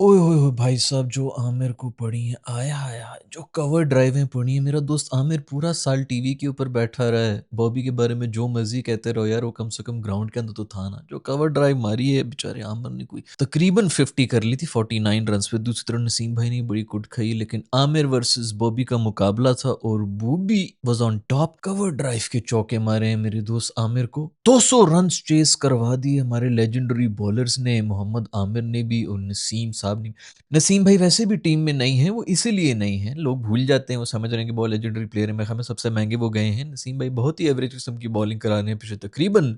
ओए होए होए भाई साहब, जो आमिर को पड़ी है, आया हाय हाय, जो कवर ड्राइवें पड़ी है। मेरा दोस्त आमिर पूरा साल टीवी के ऊपर बैठा रहा है, बॉबी के बारे में जो मर्जी कहते रहो यार, वो कम से कम ग्राउंड के अंदर तो था ना। जो कवर ड्राइव मारी है बेचारे आमिर ने, कोई तकरीबन 50 कर ली थी 49 रन पे। दूसरी तरफ नसीम भाई ने बड़ी कुट खाई, लेकिन आमिर वर्सेस बॉबी का मुकाबला था और Bobby was on top. Cover drive के चौके मारे हैं मेरे दोस्त आमिर को, 200 रन चेस करवा दिए हमारे लेजेंडरी बॉलर्स ने, मोहम्मद आमिर ने भी और नसीम साहब ने। नसीम भाई वैसे भी टीम में नहीं है, वो इसीलिए नहीं है, लोग भूल जाते हैं, वो समझ रहे हैं कि बहुत लेजेंडरी प्लेयर है। मैं हमें सबसे महंगे वो गए हैं। नसीम भाई बहुत ही एवरेज किस्म की बॉलिंग करा रहे हैं पिछले तकरीबन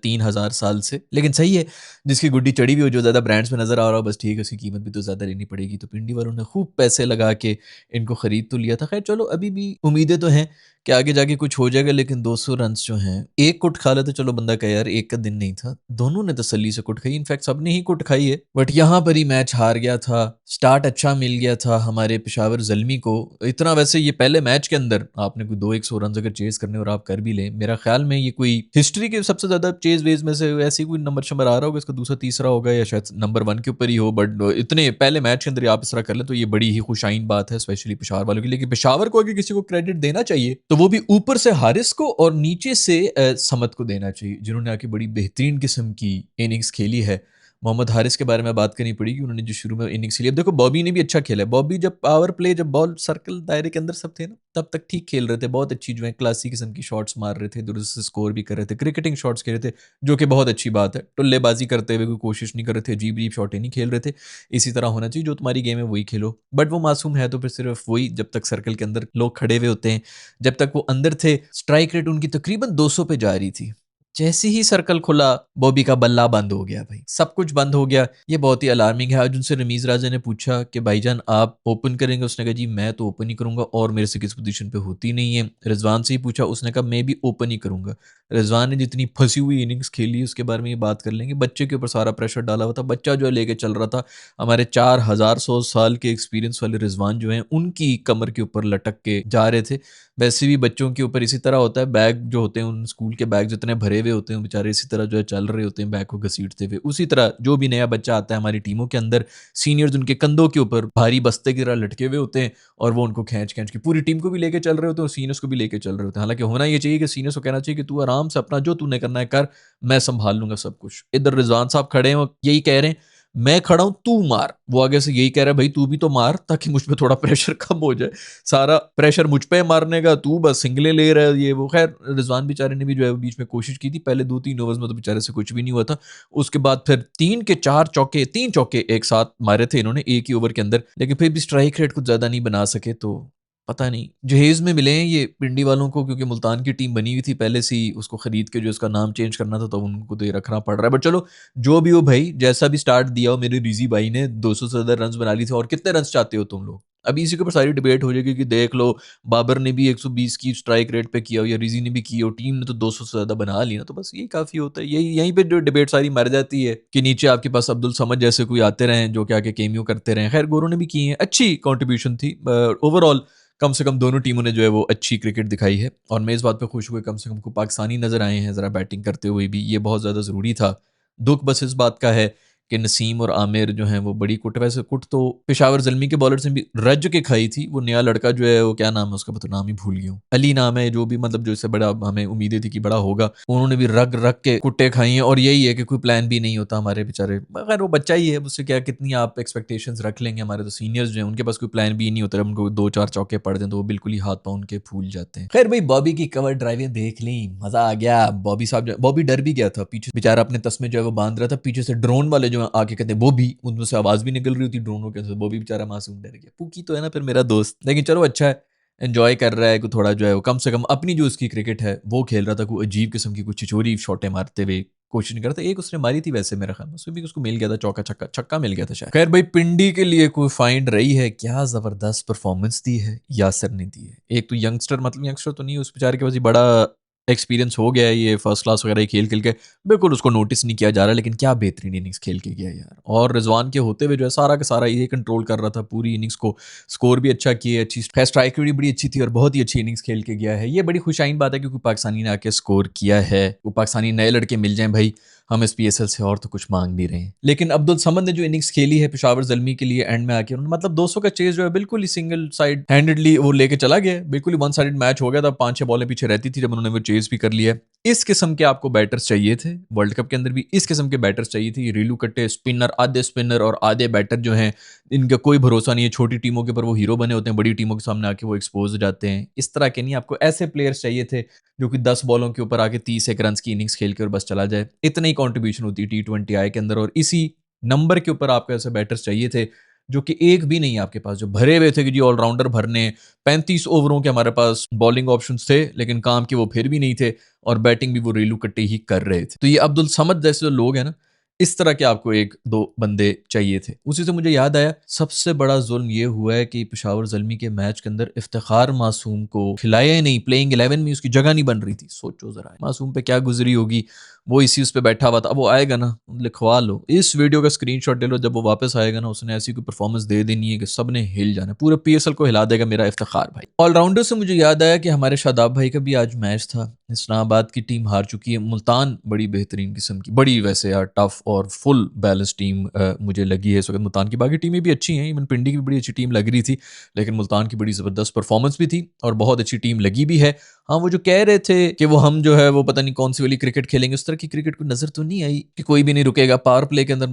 3000 साल से, लेकिन सही है। जिसकी गुड्डी चढ़ी हुई हो, जो ज़्यादा ब्रांड्स में नजर आ रहा हो, बस ठीक है, उसकी कीमत भी तो ज़्यादा लेनी पड़ेगी। तो पिंडी वालों ने खूब पैसे लगा के इनको खरीद तो लिया था। खैर चलो, अभी भी उम्मीदें तो हैं कि आगे जाके कुछ हो जाएगा, लेकिन 200 रन जो हैं, एक कुट खा ले तो चलो बंदा कहे यार एक का दिन नहीं था। दोनों ने तसल्ली से कुट खाई, इनफैक्ट सबने ही कुट खाई है, बट यहाँ पर ही मैच हार गया था। स्टार्ट अच्छा मिल गया था हमारे पेशावर ज़ल्मी को। इतना वैसे ये पहले मैच के अंदर आपने कोई 200 रन अगर चेज करने और आप कर भी लें, मेरा ख्याल में ये कोई हिस्ट्री के सबसे ज़्यादा चेज वेज में से ऐसी कोई नंबर शंबर आ रहा होगा, इसका दूसरा तीसरा होगा या शायद नंबर 1 के ऊपर ही हो। बट इतने पहले मैच के अंदर आप इस तरह कर लें तो ये बड़ी ही खुशाइन बात है, स्पेशली पेशावर वालों की। लेकिन पेशावर को अगर किसी को क्रेडिट देना चाहिए तो वो भी ऊपर से हारिस को और नीचे से समत को देना चाहिए, जिन्होंने आके बड़ी बेहतरीन किस्म की इनिंग्स खेली है। मोहम्मद हारिस के बारे में बात करनी पड़ेगी, उन्होंने जो शुरू में इनिंग्स खेली। अब देखो बॉबी ने भी अच्छा खेला है। बॉबी जब पावर प्ले, जब बॉल सर्कल दायरे के अंदर सब थे ना, तब तक ठीक खेल रहे थे, बहुत अच्छी जो है क्लासी किस्म की शॉट्स मार रहे थे, दुरुस्त से स्कोर भी कर रहे थे, क्रिकेटिंग शॉट्स खेल रहे थे, जो कि बहुत अच्छी बात है। टुल्लेबाजी करते हुए कोई कोशिश नहीं कर रहे थे, अजीब अजीब शॉटें नहीं खेल रहे थे। इसी तरह होना चाहिए, जो तुम्हारी गेम है वही खेलो। बट वो मासूम है तो फिर सिर्फ वही, जब तक सर्कल के अंदर लोग खड़े हुए होते हैं, जब तक वो अंदर थे, स्ट्राइक रेट उनकी तकरीबन 200 पे जा रही थी। जैसे ही सर्कल खुला, बॉबी का बल्ला बंद हो गया भाई, सब कुछ बंद हो गया। ये बहुत ही अलार्मिंग है। आज उनसे रमीज राजा ने पूछा कि भाईजान आप ओपन करेंगे? उसने कहा जी मैं तो ओपन ही करूंगा और मेरे से किस पोजीशन पे होती नहीं है। रिजवान से ही पूछा, उसने कहा मैं भी ओपन ही करूंगा। रिजवान ने जितनी फंसी हुई इनिंग्स खेली उसके बारे में ये बात कर लेंगे। बच्चे के ऊपर सारा प्रेशर डाला हुआ था, बच्चा जो है लेके चल रहा था। हमारे 4100 साल के एक्सपीरियंस वाले रिजवान जो हैं, उनकी कमर के ऊपर लटक के जा रहे थे। वैसे भी बच्चों के ऊपर इसी तरह होता है, बैग जो होते हैं, उन स्कूल के बैग जितने भरे हुए होते हैं, बेचारे इसी तरह जो है चल रहे होते हैं बैग को घसीटते हुए। उसी तरह जो भी नया बच्चा आता है हमारी टीमों के अंदर, सीनियर्स उनके कंधों के ऊपर भारी बस्ते की तरह लटके हुए होते हैं और वो उनको खींच खींच के पूरी टीम को भी लेके चल रहे होते हैं और सीनियर्स को भी लेके चल रहे होते हैं। हालांकि होना ये चाहिए कि सीनियर्स को कहना चाहिए कि तू आराम से अपना जो तूने करना है कर, मैं संभाल लूंगा सब कुछ। इधर रिजवान साहब खड़े हैं, वो यही कह रहे हैं मैं खड़ा हूं तू मार। वो आगे से यही कह रहा है भाई तू भी तो मार, ताकि मुझ पे थोड़ा प्रेशर कम हो जाए। सारा प्रेशर मुझ पे मारने का, तू बस सिंगले ले रहा है, ये वो। खैर रिजवान बेचारे ने भी जो है बीच में कोशिश की थी, पहले 2-3 ओवर्स में तो बेचारे से कुछ भी नहीं हुआ था। उसके बाद फिर 3 के 4 चौके, 3 चौके एक साथ मारे थे इन्होंने एक ही ओवर के अंदर, लेकिन फिर भी स्ट्राइक रेट कुछ ज्यादा नहीं बना सके। तो पता नहीं जहेज में मिले हैं ये पिंडी वालों को, क्योंकि मुल्तान की टीम बनी हुई थी पहले से ही, उसको खरीद के जो उसका नाम चेंज करना था तो उनको तो ये रखना पड़ रहा है। बट चलो जो भी हो भाई, जैसा भी स्टार्ट दिया हो, मेरे रिजी भाई ने 200 से ज्यादा रन बना ली थे। और कितने रन चाहते हो तुम लोग? अभी इसी के ऊपर सारी डिबेट हो जाएगी कि देख लो बाबर ने भी 120 की स्ट्राइक रेट पे किया हो या रिजी ने भी की हो, टीम ने तो 200 से ज्यादा बना ली ना, तो बस यही काफी होता है। यही यहीं पे जो डिबेट सारी मर जाती है कि नीचे आपके पास अब्दुल समद जैसे कोई आते रहे जो कि आके केमियो करते रहे। खैर गोरों ने भी की है, अच्छी कॉन्ट्रीब्यूशन थी ओवरऑल। कम से कम दोनों टीमों ने जो है वो अच्छी क्रिकेट दिखाई है और मैं इस बात पे खुश हुए कम से कम को पाकिस्तानी नजर आए हैं ज़रा बैटिंग करते हुए भी, ये बहुत ज़्यादा ज़रूरी था। दुख बस इस बात का है कि नसीम और आमिर जो हैं वो बड़ी कुट, वैसे कुट तो पेशावर जल्मी के बॉलर से भी रज के खाई थी। वो नया लड़का जो है वो क्या नाम है उसका, तो नाम ही भूल गया हूँ, अली नाम है, जो भी मतलब जो इससे बड़ा हमें उम्मीदें थी कि बड़ा होगा, उन्होंने भी रग रग के कुट्टे खाई हैं। और यही है कि कोई प्लान भी नहीं होता हमारे बेचारे, मगर वो बच्चा ही है, उससे क्या कितनी आप एक्सपेक्टेशंस रख लेंगे। हमारे तो सीनियर्स जो हैं उनके पास कोई प्लान भी नहीं होता, जब उनको 2-4 चौके पड़ दें तो वो बिल्कुल ही हाथ पाँव उनके फूल जाते हैं। खैर भाई बॉबी की कवर ड्राइवें देख ली, मजा आ गया। बॉबी साहब, बॉबी डर भी गया था, पीछे बेचारा अपने तस्मे जो है वो बांध रहा था, पीछे से ड्रोन वाले जो है आके कहते हैं बॉबी, उनमें से आवाज भी निकल रही होती ड्रोनों के, बॉबी बेचारा मासूम डर गया। पूकी तो है ना फिर मेरा दोस्त, लेकिन चलो अच्छा है, एंजॉय कर रहा है। कोई थोड़ा जो है वो कम से कम अपनी जो उसकी क्रिकेट है वो खेल रहा था, कोई अजीब किस्म की कुछ छिछोरी शॉटें मारते हुए कोशिश नहीं करता। एक उसने मारी थी वैसे मेरा ख्याल में, उसमें भी उसको मिल गया था चौका, छक्का छक्का मिल गया था शायद। खैर भाई पिंडी के लिए कोई फाइंड रही है, क्या जबरदस्त परफॉर्मेंस दी है यासर ने दी है। एक तो यंगस्टर, मतलब यंगस्टर तो नहीं, उस बेचारे के पास ही बड़ा एक्सपीरियंस हो गया है, ये फर्स्ट क्लास वगैरह खेल खेल के बिल्कुल उसको नोटिस नहीं किया जा रहा, लेकिन क्या बेहतरीन इनिंग्स खेल के गया यार। और रिजवान के होते हुए जो है सारा का सारा ये कंट्रोल कर रहा था पूरी इनिंग्स को, स्कोर भी अच्छा किए, अच्छी स्ट्राइक भी बड़ी अच्छी थी और बहुत ही अच्छी इनिंग्स खेल के गया है। ये बड़ी खुशाइन बात है क्योंकि पाकिस्तानी ने आके स्कोर किया है। वो पाकिस्तानी नए लड़के मिल जाएं भाई, हम इस पीएसएल से और तो कुछ मांग नहीं रहे हैं। लेकिन अब्दुल समद ने जो इनिंग्स खेली है पेशावर ज़ल्मी के लिए एंड में आके, उन्होंने मतलब 200 का चेज जो है बिल्कुल ही सिंगल साइड हैंडेडली वो लेके चला गया, बिल्कुल ही वन साइडेड मैच हो गया था। 5-6 बॉलें पीछे रहती थी जब उन्होंने वो चेज भी कर लिया। इस किस्म के आपको बैटर्स चाहिए थे, वर्ल्ड कप के अंदर भी इस किस्म के बैटर्स चाहिए थे। ये रीलू कट्टे स्पिनर और आधे बैटर जो हैं, इनका कोई भरोसा नहीं है। छोटी टीमों के ऊपर वो हीरो बने होते हैं, बड़ी टीमों के सामने आके वो एक्सपोज हो जाते हैं। इस तरह के नहीं, आपको ऐसे प्लेयर्स चाहिए थे जो कि 10 बॉलों के ऊपर आके 30 एक रन की इनिंग्स खेल के और बस चला जाए। इतनी ही कंट्रीब्यूशन होती है टी20 आई के अंदर, और इसी नंबर के ऊपर आपको ऐसे बैटर्स चाहिए थे जो कि एक भी नहीं आपके पास, जो भरे हुए थे कि जी ऑलराउंडर भरने। 35 ओवरों के हमारे पास बॉलिंग ऑप्शंस थे, लेकिन काम के वो फिर भी नहीं थे, और बैटिंग भी वो रेलू कट्टे ही कर रहे थे। तो ये अब्दुल समद जैसे जो लोग हैं ना, इस तरह के आपको एक दो बंदे चाहिए थे। उसी से मुझे याद आया, सबसे बड़ा जुल्म ये हुआ है कि पेशावर ज़ल्मी के मैच के अंदर इफ्तिखार मासूम को खिलाया ही नहीं। प्लेइंग 11 में उसकी जगह नहीं बन रही थी। सोचो जरा मासूम पे क्या गुजरी होगी। वो इसी उस पे बैठा हुआ था। अब वो आएगा ना, लिखवा लो, इस वीडियो का स्क्रीनशॉट ले लो, जब वो वापस आएगा ना, उसने ऐसी कोई परफॉर्मेंस दे देनी है कि सब ने हिल जाना, पूरे पीएसएल को हिला देगा मेरा इफ्तिखार भाई। ऑलराउंडर से मुझे याद आया कि हमारे शादाब भाई का भी आज मैच था। इस्लामाबाद की टीम हार चुकी है। मुल्तान बड़ी बेहतरीन किस्म की, बड़ी वैसे यार टफ और फुल बैलेंस टीम मुझे लगी है इस वक्त मुल्तान की। बाकी टीमें भी अच्छी हैं, इवन पिंडी की भी बड़ी अच्छी टीम लग रही थी, लेकिन मुल्तान की बड़ी ज़बरदस्त परफॉर्मेंस भी थी और बहुत अच्छी टीम लगी भी है। हाँ, वो जो कह रहे थे कि वो हम जो है वो पता नहीं कौन सी वाली क्रिकेट खेलेंगे, उस तरह की क्रिकेट को नजर तो नहीं आई कि कोई भी नहीं रुकेगा। पावर प्ले के अंदर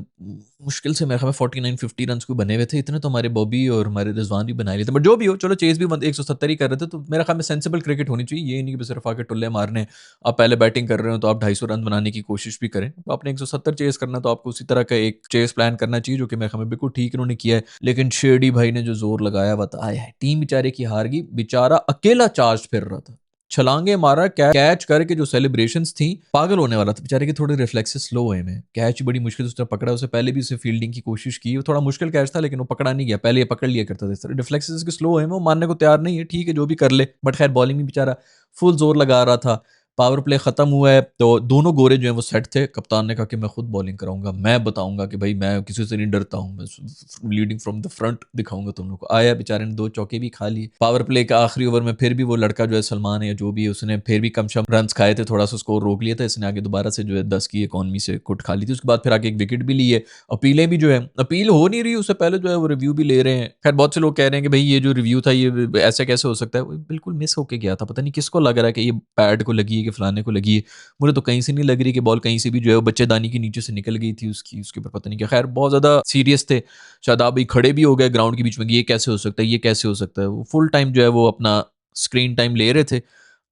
मुश्किल से मेरे ख्याल में 49-50 रन को बने हुए थे। इतने तो हमारे बॉबी और हमारे रिजवान भी बना लिए थे, बट जो भी हो, चलो चेज भी 170 ही कर रहे थे। तो मेरा ख्याल में सेंसिबल क्रिकेट होनी चाहिए, ये नहीं कि सिर्फ आके टुल्ले मारने। आप पहले बैटिंग कर रहे हो तो आप 250 रन बनाने की कोशिश भी करें। तो आपने 170 चेस करना, तो आपको उसी तरह का एक चेस प्लान करना चाहिए, जो कि मेरे ख्याल में बिल्कुल ठीक इन्होंने किया है। लेकिन शेरडी भाई ने जो जोर लगाया बताया, टीम बेचारे की हार गई। बेचारा अकेला चार्ज फिर रहा था, छलांगे मारा, कैच करके जो सेलिब्रेशंस थी, पागल होने वाला था। बेचारे के थोड़े रिफ्लेक्सेस स्लो हुए में, कैच बड़ी मुश्किल से उसने पकड़ा। उससे पहले भी उसे फील्डिंग की कोशिश की, वो थोड़ा मुश्किल कैच था लेकिन वो पकड़ा नहीं गया। पहले ये पकड़ लिया करता था। रिफ्लेक्सेस के स्लो हुए में, वो मानने को तैयार नहीं है। ठीक है, जो भी कर ले, बट खैर बॉलिंग में बेचारा फुल जोर लगा रहा था। पावर प्ले खत्म हुआ है तो दोनों गोरे जो हैं वो सेट थे। कप्तान ने कहा कि मैं खुद बॉलिंग कराऊंगा, मैं बताऊंगा कि भाई मैं किसी से नहीं डरता हूं, मैं लीडिंग फ्रॉम द फ्रंट दिखाऊंगा तुम लोग को। आया, बेचारे ने 2 चौके भी खा लिए। पावर प्ले के आखिरी ओवर में फिर भी वो लड़का जो है सलमान है या जो भी है, उसने फिर भी कम शम रन खाए थे, थोड़ा सा स्कोर रोक लिया था। इसने आगे दोबारा से जो है 10 की इकॉनमी से कुट खा ली थी। उसके बाद फिर आगे एक विकेट भी ली है। अपीलें भी जो है, अपील हो नहीं रही, उससे पहले जो है वो रिव्यू भी ले रहे हैं। खैर बहुत से लोग कह रहे हैं कि भाई ये जो रिव्यू था ये ऐसे कैसे हो सकता है, वो बिल्कुल मिस होके गया था। पता नहीं किसको लग रहा है कि ये पैड को लगी है कि फलाने को लगी है। मुझे तो कहीं से नहीं लग रही कि बॉल कहीं से भी जो है वो बच्चेदानी के नीचे से निकल गई थी उसकी, उसके ऊपर पता नहीं क्या। खैर बहुत ज़्यादा सीरियस थे। शादाब भाई खड़े भी हो गए ग्राउंड के बीच में कि ये कैसे हो सकता है, ये कैसे हो सकता है। वो फुल टाइम जो है वो अपना स्क्रीन टाइम ले रहे थे।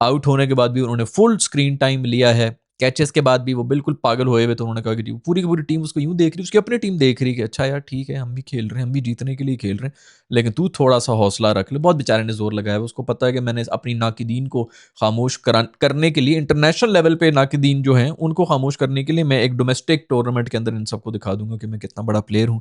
आउट होने के बाद भी उन्होंने फुल स्क्रीन टाइम लिया है। कैचेस के बाद भी वो बिल्कुल पागल होए हुए। तो उन्होंने कहा कि पूरी की पूरी टीम उसको यूं देख रही, उसकी अपनी टीम देख रही कि अच्छा यार ठीक है, हम भी खेल रहे हैं, हम भी जीतने के लिए खेल रहे हैं, लेकिन तू थोड़ा सा हौसला रख ले। बहुत बेचारे ने जोर लगाया है। उसको पता है कि मैंने अपनी नाकिदीन को खामोश करने के लिए, इंटरनेशनल लेवल पे नाकिदीन जो हैं उनको खामोश करने के लिए, मैं एक डोमेस्टिक टूर्नामेंट के अंदर इन सबको दिखा दूंगा कि मैं कितना बड़ा प्लेयर हूँ।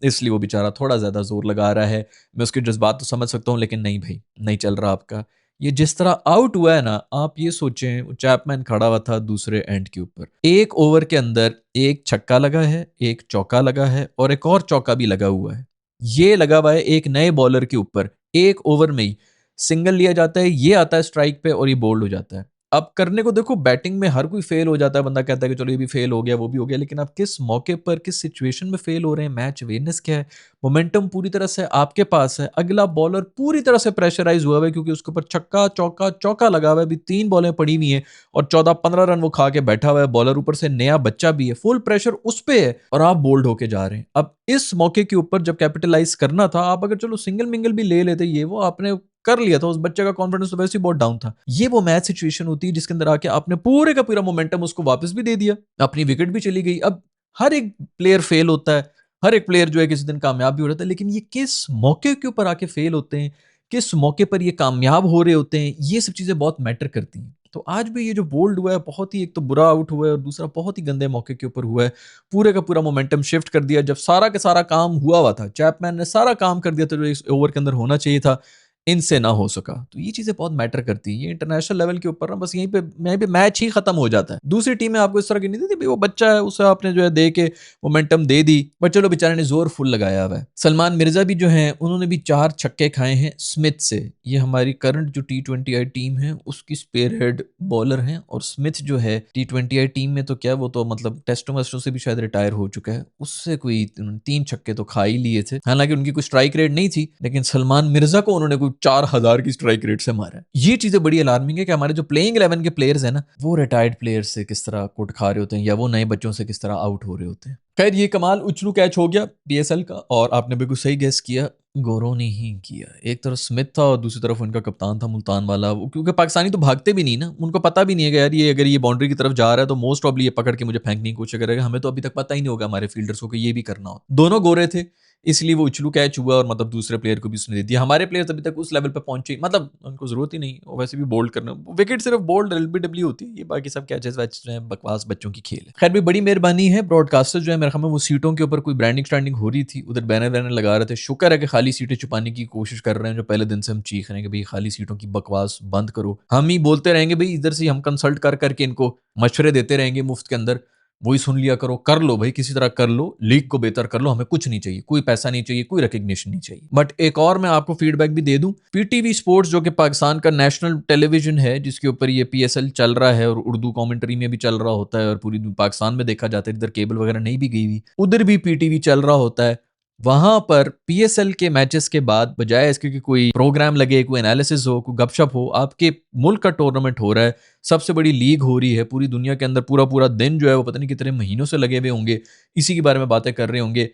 इसलिए वो बेचारा थोड़ा ज़्यादा जोर लगा रहा है। मैं उसके जज्बात तो समझ सकता हूँ, लेकिन नहीं भाई, नहीं चल रहा आपका। ये जिस तरह आउट हुआ है ना, आप ये सोचें, चैपमैन खड़ा हुआ था दूसरे एंड के ऊपर। एक ओवर के अंदर एक छक्का लगा है, एक चौका लगा है और एक और चौका भी लगा हुआ है। ये लगा हुआ है एक नए बॉलर के ऊपर। एक ओवर में ही सिंगल लिया जाता है, ये आता है स्ट्राइक पे और ये बोल्ड हो जाता है। अब करने को देखो, बैटिंग में हर कोई फेल हो जाता है। बंदा कहता है कि चलो ये भी फेल हो गया, वो भी हो गया, लेकिन आप किस मौके पर, किस सिचुएशन में फेल हो रहे हैं। मैच अवेयरनेस क्या है, मोमेंटम पूरी तरह से आपके पास है। अगला बॉलर पूरी तरह से प्रेशराइज हुआ है क्योंकि उसके ऊपर छक्का चौका चौका लगा हुआ है। अभी 3 बॉलें पड़ी हुई हैं और 14-15 रन वो खा के बैठा हुआ है। बॉलर ऊपर से नया बच्चा भी है, फुल प्रेशर उस पे है और आप बोल्ड होके जा रहे हैं। अब इस मौके के ऊपर जब कैपिटलाइज करना था, आप अगर चलो सिंगल मिंगल भी ले लेते, ये वो आपने कर लिया था। उस बच्चे का कॉन्फिडेंस तो वैसे ही बहुत डाउन था। ये वो मैच सिचुएशन होती है जिसके अंदर आके आपने पूरे का पूरा मोमेंटम उसको वापस भी दे दिया, अपनी विकेट भी चली गई। अब हर एक प्लेयर फेल होता है, हर एक प्लेयर जो है किसी दिन कामयाब भी हो रहा था, लेकिन ये किस मौके के ऊपर आके फेल होते हैं, किस मौके पर ये कामयाब हो रहे होते हैं, ये सब चीजें बहुत मैटर करती हैं। तो आज भी ये जो बोल्ड हुआ है, बहुत ही, एक तो बुरा आउट हुआ है और दूसरा बहुत ही गंदे मौके के ऊपर हुआ है। पूरे का पूरा मोमेंटम शिफ्ट कर दिया। जब सारा का सारा काम हुआ था, चैपमैन ने सारा काम कर दिया था जो इस ओवर के अंदर होना चाहिए था। इनसे ना हो सका। तो ये चीज़ें बहुत मैटर करती हैं। ये इंटरनेशनल लेवल के ऊपर ना बस यहीं पे मैच ही खत्म हो जाता है। दूसरी टीमें आपको इस तरह की नहीं देती, भई वो बच्चा है, उसे आपने जो है दे के मोमेंटम दे दी, बट चलो बेचारे ने ज़ोर फुल लगाया हुआ है। सलमान मिर्ज़ा भी जो हैं, उन्होंने भी 4 छक्के खाए हैं स्मिथ से। ये हमारी करंट जो टी20आई टीम है, उसकी स्पेयरहेड बॉलर हैं और स्मिथ जो है टी20आई टीम में तो क्या, वो तो मतलब टेस्टों-वेस्टों से भी शायद रिटायर हो चुका है। उससे कोई 3 छक्के तो खा ही लिए थे। हालाँकि उनकी कोई स्ट्राइक रेट नहीं थी, लेकिन सलमान मिर्ज़ा को उन्होंने कोई 4000 की स्ट्राइक रेट से मारा है। ये चीज़ें बड़ी अलार्मिंग है कि हमारे जो प्लेइंग 11 के प्लेयर्स हैं ना, वो रिटायर्ड प्लेयर्स से किस तरह कुट खा रहे होते हैं या वो नए बच्चों से किस तरह आउट हो रहे होते हैं। खैर ये कमाल उछलू कैच हो गया पीएसएल का और आपने बिल्कुल सही गेस किया, गौरव ने ही किया। एक तरफ स्मिथ था और दूसरी तरफ उनका कप्तान था मुल्तान वाला। वो क्योंकि पाकिस्तानी तो भागते भी नहीं ना, उनको पता भी नहीं है कि यार ये अगर ये बाउंड्री की तरफ जा रहा है तो मोस्ट प्रॉब्ली ये पकड़ के मुझे फेंकने की कोशिश करेगा। हमें तो अभी तक पता ही नहीं होगा हमारे फील्डर्स को कि ये भी करना हो। दोनों गोरे थे, इसलिए वो उछलू कैच हुआ और मतलब दूसरे प्लेयर को भी उसने दे दिया। हमारे प्लेयर्स अभी तक उस लेवल पे पहुंचे, मतलब उनको जरूरत ही नहीं, और वैसे भी बोल्ड करना, विकेट सिर्फ बोल्ड एलबीडब्ल्यू होती है, ये बाकी सब कैचेस वैचेस जो हैं बकवास बच्चों की खेल है। खैर भी बड़ी मेहरबानी है ब्रॉडकास्टर जो है, मेरे ख्याल में वो सीटों के ऊपर कोई ब्रांडिंग स्टैंडिंग हो रही थी, उधर बैनर वैनर लगा रहे थे। शुक्र है कि खाली सीटें छुपाने की कोशिश कर रहे हैं, जो पहले दिन से हम चीख रहे हैं कि भाई खाली सीटों की बकवास बंद करो। हम ही बोलते रहेंगे भाई, इधर से हम कंसल्ट कर करके इनको मशवरे देते रहेंगे मुफ्त के अंदर, वही सुन लिया करो, कर लो भाई, किसी तरह कर लो, लीग को बेहतर कर लो, हमें कुछ नहीं चाहिए, कोई पैसा नहीं चाहिए, कोई रिकग्निशन नहीं चाहिए। बट एक और मैं आपको फीडबैक भी दे दूं, पीटीवी स्पोर्ट्स जो कि पाकिस्तान का नेशनल टेलीविजन है, जिसके ऊपर ये पीएसएल चल रहा है और उर्दू कमेंट्री में भी चल रहा होता है और पूरी पाकिस्तान में देखा जाता है, इधर केबल वगैरह नहीं भी गई हुई, उधर भी पीटीवी चल रहा होता है। वहां पर पीएसएल के मैचेस के बाद बजाय इसके कि कोई प्रोग्राम लगे, कोई एनालिसिस हो, कोई गपशप हो, आपके मुल्क का टूर्नामेंट हो रहा है, सबसे बड़ी लीग हो रही है पूरी दुनिया के अंदर, पूरा पूरा दिन जो है वो पता नहीं कितने महीनों से लगे हुए होंगे, इसी के बारे में बातें कर रहे होंगे।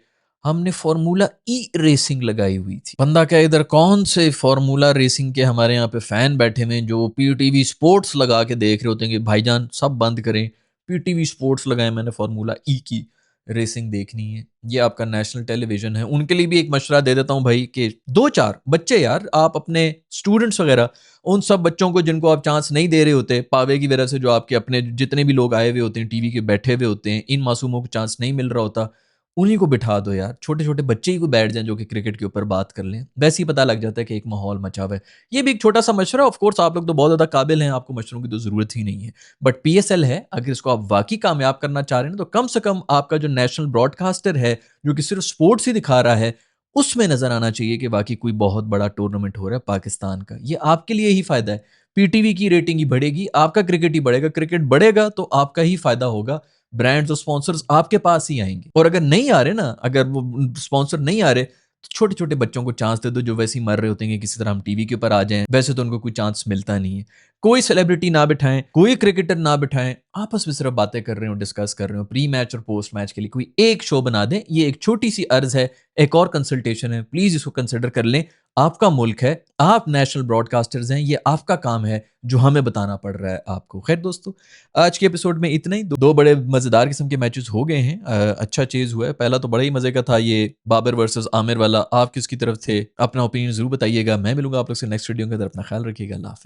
हमने फार्मूला ई रेसिंग लगाई हुई थी। बंदा क्या, इधर कौन से फार्मूला रेसिंग के हमारे यहाँ पे फैन बैठे हुए हैं जो पीटीवी स्पोर्ट्स लगा के देख रहे होते हैं कि भाईजान सब बंद करें, पीटीवी स्पोर्ट्स लगाए, मैंने फार्मूला ई की रेसिंग देखनी है, ये आपका नेशनल टेलीविजन है। उनके लिए भी एक मशवरा दे देता हूँ भाई कि 2-4 बच्चे, यार आप अपने स्टूडेंट्स वगैरह, उन सब बच्चों को जिनको आप चांस नहीं दे रहे होते पावे की वजह से, जो आपके अपने जितने भी लोग आए हुए होते हैं टीवी के बैठे हुए होते हैं, इन मासूमों को चांस नहीं मिल रहा होता, उन्हीं को बिठा दो यार। छोटे छोटे बच्चे ही को बैठ जाएं जो कि क्रिकेट के ऊपर बात कर लें, वैसे ही पता लग जाता है कि एक माहौल मचा हुआ है। ये भी एक छोटा सा मशवरा। ऑफ कोर्स आप लोग तो बहुत ज्यादा काबिल हैं, आपको मशवरों की तो जरूरत ही नहीं है, बट पीएसएल है, अगर इसको आप वाकई कामयाब करना चाह रहे हैं तो कम से कम आपका जो नेशनल ब्रॉडकास्टर है जो कि सिर्फ स्पोर्ट्स ही दिखा रहा है, उसमें नजर आना चाहिए कि वाकई कोई बहुत बड़ा टूर्नामेंट हो रहा है पाकिस्तान का। ये आपके लिए ही फायदा है, पीटीवी की रेटिंग ही बढ़ेगी, आपका क्रिकेट ही बढ़ेगा, क्रिकेट बढ़ेगा तो आपका ही फायदा होगा, ब्रांड्स और स्पॉन्सर्स आपके पास ही आएंगे। और अगर नहीं आ रहे ना, अगर वो स्पॉन्सर नहीं आ रहे, तो छोटे छोटे बच्चों को चांस दे दो जो वैसे ही मर रहे होते हैं कि किसी तरह हम टीवी के ऊपर आ जाएं। वैसे तो उनको कोई चांस मिलता नहीं है। कोई सेलिब्रिटी ना बिठाएं, कोई क्रिकेटर ना बिठाएं, आपस में सिर्फ बातें कर रहे हो, डिस्कस कर रहे हो, प्री मैच और पोस्ट मैच के लिए कोई एक शो बना दें। ये एक छोटी सी अर्ज है, एक और कंसल्टेशन है, प्लीज इसको कंसिडर कर लें। आपका मुल्क है, आप नेशनल ब्रॉडकास्टर्स हैं, ये आपका काम है जो हमें बताना पड़ रहा है आपको। खैर दोस्तों, आज के एपिसोड में इतना ही। दो बड़े मजेदार किस्म के मैचेस हो गए हैं। अच्छा चीज हुआ है। पहला तो बड़ा ही मजे का था, ये बाबर वर्सेस आमिर वाला। आप किसकी तरफ थे? अपना ओपिनियन जरूर बताइएगा। मैं मिलूंगा आप लोग से नेक्स्ट वीडियो के अंदर। अपना ख्याल रखिएगा। अल्लाह हाफिज़।